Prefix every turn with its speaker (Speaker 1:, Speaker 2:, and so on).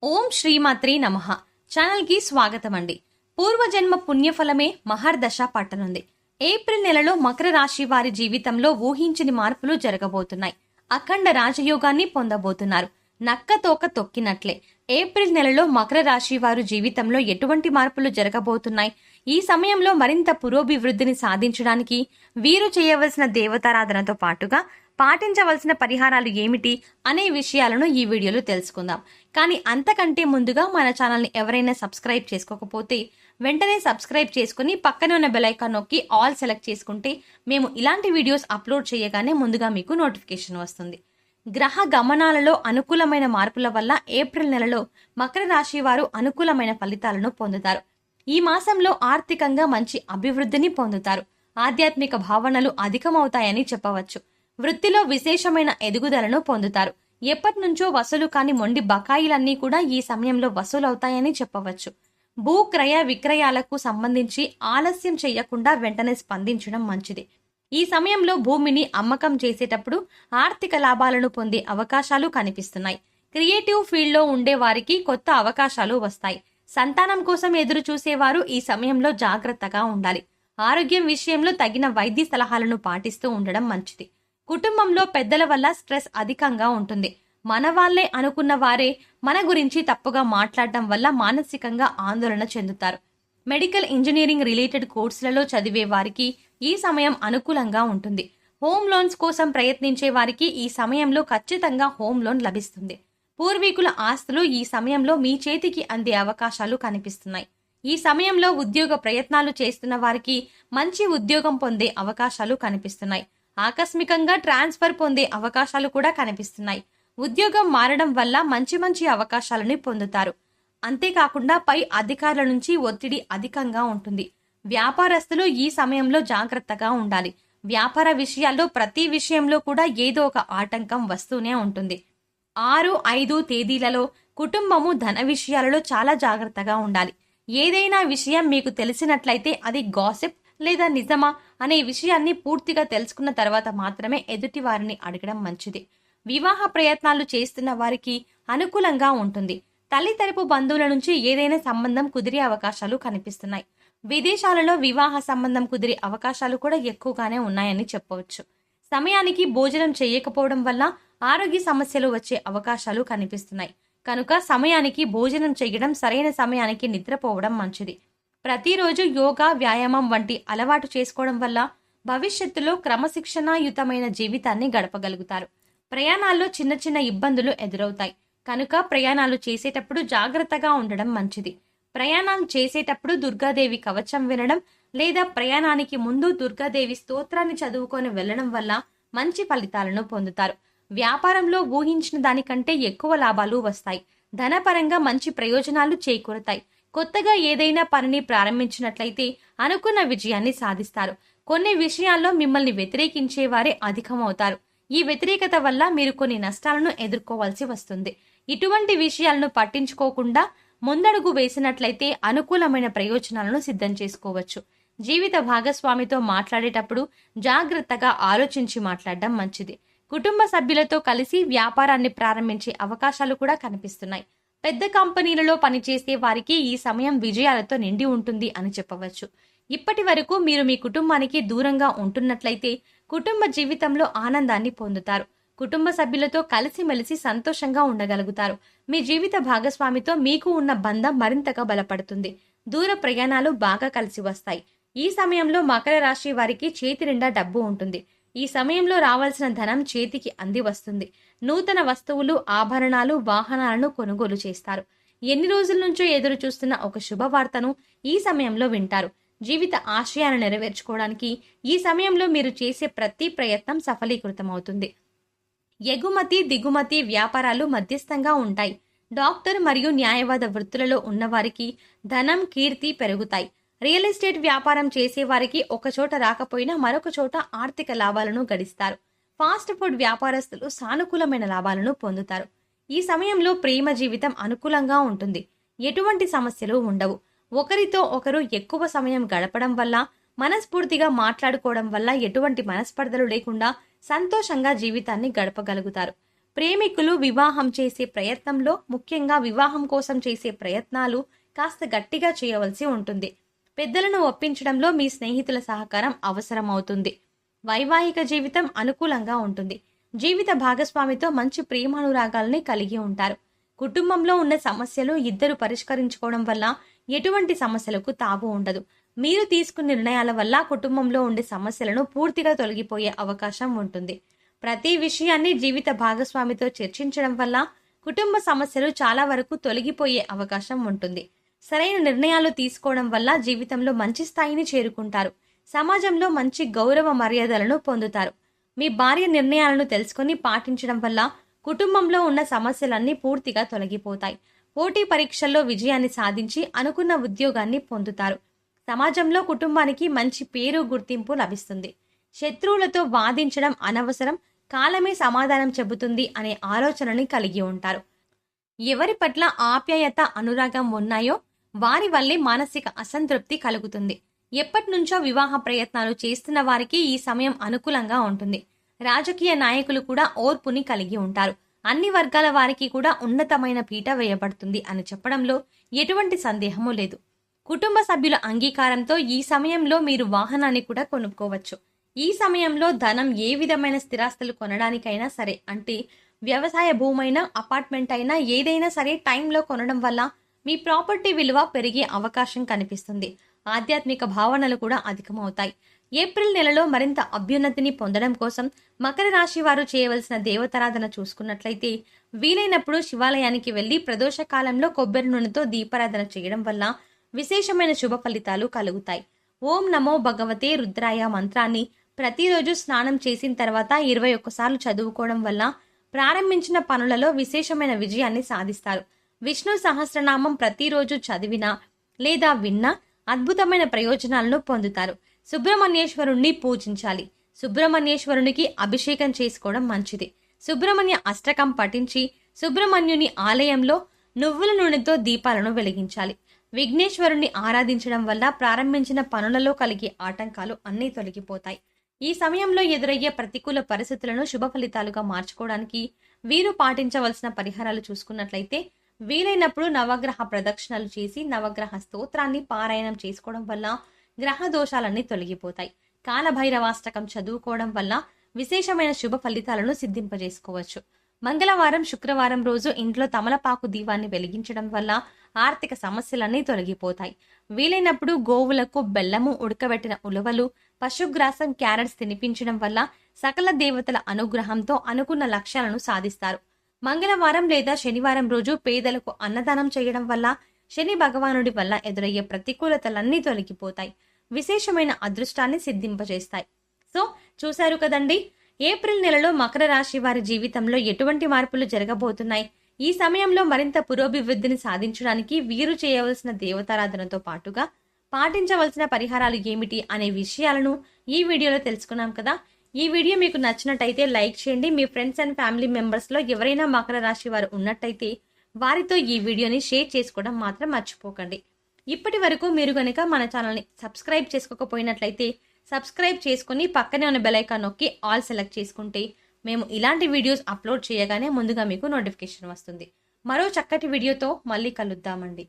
Speaker 1: ఓం శ్రీమాత్రే నమః. ఛానల్ కి స్వాగతం అండి. పూర్వజన్మ పుణ్యఫలమే మహర్దశ పట్టనుంది. ఏప్రిల్ నెలలో మకర రాశి వారి జీవితంలో ఊహించని మార్పులు జరగబోతున్నాయి. అఖండ రాజయోగాన్ని పొందబోతున్నారు. నక్క తోక తొక్కినట్లే ఏప్రిల్ నెలలో మకర రాశి వారు జీవితంలో ఎటువంటి మార్పులు జరగబోతున్నాయి, ఈ సమయంలో మరింత పురోభివృద్ధిని సాధించడానికి వీరు చేయవలసిన దేవతారాధనతో పాటుగా పాటించవలసిన పరిహారాలు ఏమిటి అనే విషయాలను ఈ వీడియోలో తెలుసుకుందాం. కానీ అంతకంటే ముందుగా మన ఛానల్ని ఎవరైనా సబ్స్క్రైబ్ చేసుకోకపోతే వెంటనే సబ్స్క్రైబ్ చేసుకుని పక్కనే ఉన్న బెల్ ఐకాన్ నొక్కి ఆల్ సెలెక్ట్ చేసుకుంటే మేము ఇలాంటి వీడియోస్ అప్లోడ్ చేయగానే ముందుగా మీకు నోటిఫికేషన్ వస్తుంది. గ్రహ గమనాలలో అనుకూలమైన మార్పుల వల్ల ఏప్రిల్ నెలలో మకర రాశి వారు అనుకూలమైన ఫలితాలను పొందుతారు. ఈ మాసంలో ఆర్థికంగా మంచి అభివృద్ధిని పొందుతారు. ఆధ్యాత్మిక భావనలు అధికమవుతాయని చెప్పవచ్చు. వృత్తిలో విశేషమైన ఎదుగుదలను పొందుతారు. ఎప్పటి నుంచో వసూలు కాని మొండి బకాయిలన్నీ కూడా ఈ సమయంలో వసూలవుతాయని చెప్పవచ్చు. భూ క్రయ విక్రయాలకు సంబంధించి ఆలస్యం చేయకుండా వెంటనే స్పందించడం మంచిది. ఈ సమయంలో భూమిని అమ్మకం చేసేటప్పుడు ఆర్థిక లాభాలను పొందే అవకాశాలు కనిపిస్తున్నాయి. క్రియేటివ్ ఫీల్డ్లో ఉండే వారికి కొత్త అవకాశాలు వస్తాయి. సంతానం కోసం ఎదురు చూసేవారు ఈ సమయంలో జాగ్రత్తగా ఉండాలి. ఆరోగ్యం విషయంలో తగిన వైద్య సలహాలను పాటిస్తూ ఉండడం మంచిది. కుటుంబంలో పెద్దల వల్ల స్ట్రెస్ అధికంగా ఉంటుంది. మన వాళ్లే అనుకున్న వారే మన గురించి తప్పుగా మాట్లాడడం వల్ల మానసికంగా ఆందోళన చెందుతారు. మెడికల్ ఇంజనీరింగ్ రిలేటెడ్ కోర్సులలో చదివే వారికి ఈ సమయం అనుకూలంగా ఉంటుంది. హోమ్ లోన్స్ కోసం ప్రయత్నించే వారికి ఈ సమయంలో ఖచ్చితంగా హోమ్ లోన్ లభిస్తుంది. పూర్వీకుల ఆస్తులు ఈ సమయంలో మీ చేతికి అందే అవకాశాలు కనిపిస్తున్నాయి. ఈ సమయంలో ఉద్యోగ ప్రయత్నాలు చేస్తున్న వారికి మంచి ఉద్యోగం పొందే అవకాశాలు కనిపిస్తున్నాయి. ఆకస్మికంగా ట్రాన్స్ఫర్ పొందే అవకాశాలు కూడా కనిపిస్తున్నాయి. ఉద్యోగం మారడం వల్ల మంచి అవకాశాలను పొందుతారు. అంతేకాకుండా పై అధికారుల నుంచి ఒత్తిడి అధికంగా ఉంటుంది. వ్యాపారస్తులు ఈ సమయంలో జాగ్రత్తగా ఉండాలి. వ్యాపార విషయాల్లో ప్రతి విషయంలో కూడా ఏదో ఒక ఆటంకం వస్తూనే ఉంటుంది. 6, 5 తేదీలలో కుటుంబము ధన విషయాలలో చాలా జాగ్రత్తగా ఉండాలి. ఏదైనా విషయం మీకు తెలిసినట్లయితే అది గాసిప్ లేదా నిజమా అనే విషయాన్ని పూర్తిగా తెలుసుకున్న తర్వాత మాత్రమే ఎదుటి వారిని అడగడం మంచిది. వివాహ ప్రయత్నాలు చేస్తున్న వారికి అనుకూలంగా ఉంటుంది. తల్లి తరపు బంధువుల నుంచి ఏదైనా సంబంధం కుదిరే అవకాశాలు కనిపిస్తున్నాయి. విదేశాలలో వివాహ సంబంధం కుదిరే అవకాశాలు కూడా ఎక్కువగానే ఉన్నాయని చెప్పవచ్చు. సమయానికి భోజనం చేయకపోవడం వల్ల ఆరోగ్య సమస్యలు వచ్చే అవకాశాలు కనిపిస్తున్నాయి. కనుక సమయానికి భోజనం చేయడం, సరైన సమయానికి నిద్రపోవడం మంచిది. ప్రతిరోజు యోగా, వ్యాయామం వంటి అలవాటు చేసుకోవడం వల్ల భవిష్యత్తులో క్రమశిక్షణాయుతమైన జీవితాన్ని గడపగలుగుతారు. ప్రయాణాల్లో చిన్న ఇబ్బందులు ఎదురవుతాయి. కనుక ప్రయాణాలు చేసేటప్పుడు జాగ్రత్తగా ఉండడం మంచిది. ప్రయాణాలు చేసేటప్పుడు దుర్గాదేవి కవచం వినడం లేదా ప్రయాణానికి ముందు దుర్గాదేవి స్తోత్రాన్ని చదువుకొని వెళ్లడం వల్ల మంచి ఫలితాలను పొందుతారు. వ్యాపారంలో ఊహించిన దానికంటే ఎక్కువ లాభాలు వస్తాయి. ధనపరంగా మంచి ప్రయోజనాలు చేకూరుతాయి. కొత్తగా ఏదైనా పనిని ప్రారంభించినట్లయితే అనుకున్న విజయాన్ని సాధిస్తారు. కొన్ని విషయాల్లో మిమ్మల్ని వ్యతిరేకించే వారే అధికమవుతారు. ఈ వ్యతిరేకత వల్ల మీరు కొన్ని నష్టాలను ఎదుర్కోవాల్సి వస్తుంది. ఇటువంటి విషయాలను పట్టించుకోకుండా ముందడుగు వేసినట్లయితే అనుకూలమైన ప్రయోజనాలను సిద్ధం చేసుకోవచ్చు. జీవిత భాగస్వామితో మాట్లాడేటప్పుడు జాగ్రత్తగా ఆలోచించి మాట్లాడడం మంచిది. కుటుంబ సభ్యులతో కలిసి వ్యాపారాన్ని ప్రారంభించే అవకాశాలు కూడా కనిపిస్తున్నాయి. పెద్ద కంపెనీలలో పనిచేసే వారికి ఈ సమయం విజయాలతో నిండి ఉంటుంది అని చెప్పవచ్చు. ఇప్పటి వరకు మీరు మీ కుటుంబానికి దూరంగా ఉంటున్నట్లయితే కుటుంబ జీవితంలో ఆనందాన్ని పొందుతారు. కుటుంబ సభ్యులతో కలిసిమెలిసి సంతోషంగా ఉండగలుగుతారు. మీ జీవిత భాగస్వామితో మీకు ఉన్న బంధం మరింతగా బలపడుతుంది. దూర ప్రయాణాలు బాగా కలిసి వస్తాయి. ఈ సమయంలో మకర రాశి వారికి చేతి నిండా డబ్బు ఉంటుంది. ఈ సమయంలో రావాల్సిన ధనం చేతికి అంది వస్తుంది. నూతన వస్తువులు, ఆభరణాలు, వాహనాలను కొనుగోలు చేస్తారు. ఎన్ని రోజుల నుంచో ఎదురు చూస్తున్న ఒక శుభవార్తను ఈ సమయంలో వింటారు. జీవిత ఆశయాలను నెరవేర్చుకోవడానికి ఈ సమయంలో మీరు చేసే ప్రతి ప్రయత్నం సఫలీకృతమవుతుంది. ఎగుమతి దిగుమతి వ్యాపారాలు మధ్యస్థంగా ఉంటాయి. డాక్టర్ మరియు న్యాయవాద వృత్తులలో ఉన్నవారికి ధనం, కీర్తి పెరుగుతాయి. రియల్ ఎస్టేట్ వ్యాపారం చేసేవారికి ఒక చోట రాకపోయినా మరొక చోట ఆర్థిక లాభాలను గడిస్తారు. ఫాస్ట్ ఫుడ్ వ్యాపారస్తులు సానుకూలమైన లాభాలను పొందుతారు. ఈ సమయంలో ప్రేమ జీవితం అనుకూలంగా ఉంటుంది. ఎటువంటి సమస్యలు ఉండవు. ఒకరితో ఒకరు ఎక్కువ సమయం గడపడం వల్ల, మనస్ఫూర్తిగా మాట్లాడుకోవడం వల్ల ఎటువంటి మనస్పర్ధలు లేకుండా సంతోషంగా జీవితాన్ని గడపగలుగుతారు. ప్రేమికులు వివాహం చేసే ప్రయత్నంలో, ముఖ్యంగా వివాహం కోసం చేసే ప్రయత్నాలు కాస్త గట్టిగా చేయవలసి ఉంటుంది. పెద్దలను ఒప్పించడంలో మీ స్నేహితుల సహకారం అవసరమవుతుంది. వైవాహిక జీవితం అనుకూలంగా ఉంటుంది. జీవిత భాగస్వామితో మంచి ప్రేమానురాగాల్ని కలిగి ఉంటారు. కుటుంబంలో ఉన్న సమస్యలు ఇద్దరు పరిష్కరించుకోవడం వల్ల ఎటువంటి సమస్యలకు తావు ఉండదు. మీరు తీసుకున్న నిర్ణయాల వల్ల కుటుంబంలో ఉండే సమస్యలను పూర్తిగా తొలగిపోయే అవకాశం ఉంటుంది. ప్రతి విషయాన్ని జీవిత భాగస్వామితో చర్చించడం వల్ల కుటుంబ సమస్యలు చాలా వరకు తొలగిపోయే అవకాశం ఉంటుంది. సరైన నిర్ణయాలు తీసుకోవడం వల్ల జీవితంలో మంచి స్థాయిని చేరుకుంటారు. సమాజంలో మంచి గౌరవ మర్యాదలను పొందుతారు. మీ భార్య నిర్ణయాలను తెలుసుకొని పాటించడం వల్ల కుటుంబంలో ఉన్న సమస్యలన్నీ పూర్తిగా తొలగిపోతాయి. పోటీ పరీక్షల్లో విజయాన్ని సాధించి అనుకున్న ఉద్యోగాన్ని పొందుతారు. సమాజంలో కుటుంబానికి మంచి పేరు, గుర్తింపు లభిస్తుంది. శత్రువులతో వాదించడం అనవసరం, కాలమే సమాధానం చెబుతుంది అనే ఆలోచనని కలిగి ఉంటారు. ఎవరి పట్ల ఆప్యాయత, అనురాగం ఉన్నాయో వారి వల్లే మానసిక అసంతృప్తి కలుగుతుంది. ఎప్పటినుంచో వివాహ ప్రయత్నాలు చేస్తున్న వారికి ఈ సమయం అనుకూలంగా ఉంటుంది. రాజకీయ నాయకులు కూడా ఓర్పుని కలిగి ఉంటారు. అన్ని వర్గాల వారికి కూడా ఉన్నతమైన పీట వేయబడుతుంది అని చెప్పడంలో ఎటువంటి సందేహమూ లేదు. కుటుంబ సభ్యుల అంగీకారంతో ఈ సమయంలో మీరు వాహనాన్ని కూడా కొనుక్కోవచ్చు. ఈ సమయంలో ధనం ఏ విధమైన స్థిరాస్తులు కొనడానికైనా సరే, అంటే వ్యవసాయ భూమైనా, అపార్ట్మెంట్ అయినా, ఏదైనా సరే టైంలో కొనడం వల్ల మీ ప్రాపర్టీ విలువ పెరిగే అవకాశం కనిపిస్తుంది. ఆధ్యాత్మిక భావనలు కూడా అధికమవుతాయి. ఏప్రిల్ నెలలో మరింత అభ్యున్నతిని పొందడం కోసం మకర రాశి వారు చేయవలసిన దేవతారాధన చూసుకున్నట్లయితే, వీలైనప్పుడు శివాలయానికి వెళ్లి ప్రదోష కాలంలో కొబ్బరి నూనెతో దీపారాధన చేయడం వల్ల విశేషమైన శుభ ఫలితాలు కలుగుతాయి. ఓం నమో భగవతే రుద్రాయ మంత్రాన్ని ప్రతిరోజు స్నానం చేసిన తర్వాత 21 సార్లు చదువుకోవడం వల్ల ప్రారంభించిన పనులలో విశేషమైన విజయాన్ని సాధిస్తారు. విష్ణు సహస్రనామం ప్రతిరోజు చదివినా లేదా విన్నా అద్భుతమైన ప్రయోజనాలను పొందుతారు. సుబ్రహ్మణ్యేశ్వరుణ్ణి పూజించాలి. సుబ్రహ్మణ్యేశ్వరునికి అభిషేకం చేసుకోవడం మంచిది. సుబ్రహ్మణ్య అష్టకం పఠించి సుబ్రహ్మణ్యుని ఆలయంలో నువ్వుల నూనెతో దీపాలను వెలిగించాలి. విఘ్నేశ్వరుణ్ణి ఆరాధించడం వల్ల ప్రారంభించిన పనులలో కలిగే ఆటంకాలు అన్నీ తొలగిపోతాయి. ఈ సమయంలో ఎదురయ్యే ప్రతికూల పరిస్థితులను శుభ ఫలితాలుగా మార్చుకోవడానికి వీరు పాటించవలసిన పరిహారాలు చూసుకున్నట్లయితే, వీలైనప్పుడు నవగ్రహ ప్రదక్షిణలు చేసి నవగ్రహ స్తోత్రాన్ని పారాయణం చేసుకోవడం వల్ల గ్రహ దోషాలన్నీ తొలగిపోతాయి. కాలభైరవాష్టకం చదువుకోవడం వల్ల విశేషమైన శుభ ఫలితాలను సిద్ధింపజేసుకోవచ్చు. మంగళవారం, శుక్రవారం రోజు ఇంట్లో తమలపాకు దీపాన్ని వెలిగించడం వల్ల ఆర్థిక సమస్యలన్నీ తొలగిపోతాయి. వీలైనప్పుడు గోవులకు బెల్లము, ఉడకబెట్టిన ఉలవలు, పశుగ్రాసం, క్యారెట్స్ తినిపించడం వల్ల సకల దేవతల అనుగ్రహంతో అనుకున్న లక్ష్యాలను సాధిస్తారు. మంగళవారం లేదా శనివారం రోజు పేదలకు అన్నదానం చేయడం వల్ల శని భగవానుడి వల్ల ఎదురయ్యే ప్రతికూలతలన్నీ తొలగిపోతాయి. విశేషమైన అదృష్టాన్ని సిద్ధింపజేస్తాయి. సో చూశారు కదండి, ఏప్రిల్ నెలలో మకర రాశి వారి జీవితంలో ఎటువంటి మార్పులు జరగబోతున్నాయి. ఈ సమయంలో మరింత పురోభివృద్ధిని సాధించడానికి వీరు చేయవలసిన దేవతారాధనతో పాటుగా పాటించవలసిన పరిహారాలు ఏమిటి అనే విషయాలను ఈ వీడియోలో తెలుసుకున్నాం కదా. ఈ వీడియో మీకు నచ్చినట్టయితే లైక్ చేయండి. మీ ఫ్రెండ్స్ అండ్ ఫ్యామిలీ మెంబర్స్లో ఎవరైనా మకర రాశి వారు ఉన్నట్టయితే వారితో ఈ వీడియోని షేర్ చేసుకోవడం మాత్రం మర్చిపోకండి. ఇప్పటి వరకు మీరు గనక మన ఛానల్ని సబ్స్క్రైబ్ చేసుకోకపోయినట్లయితే సబ్స్క్రైబ్ చేసుకుని పక్కనే ఉన్న బెల్ ఐకాన్ నొక్కి ఆల్ సెలెక్ట్ చేసుకుంటే మేము ఇలాంటి వీడియోస్ అప్లోడ్ చేయగానే ముందుగా మీకు నోటిఫికేషన్ వస్తుంది. మరో చక్కటి వీడియోతో మళ్ళీ కలుద్దామండి.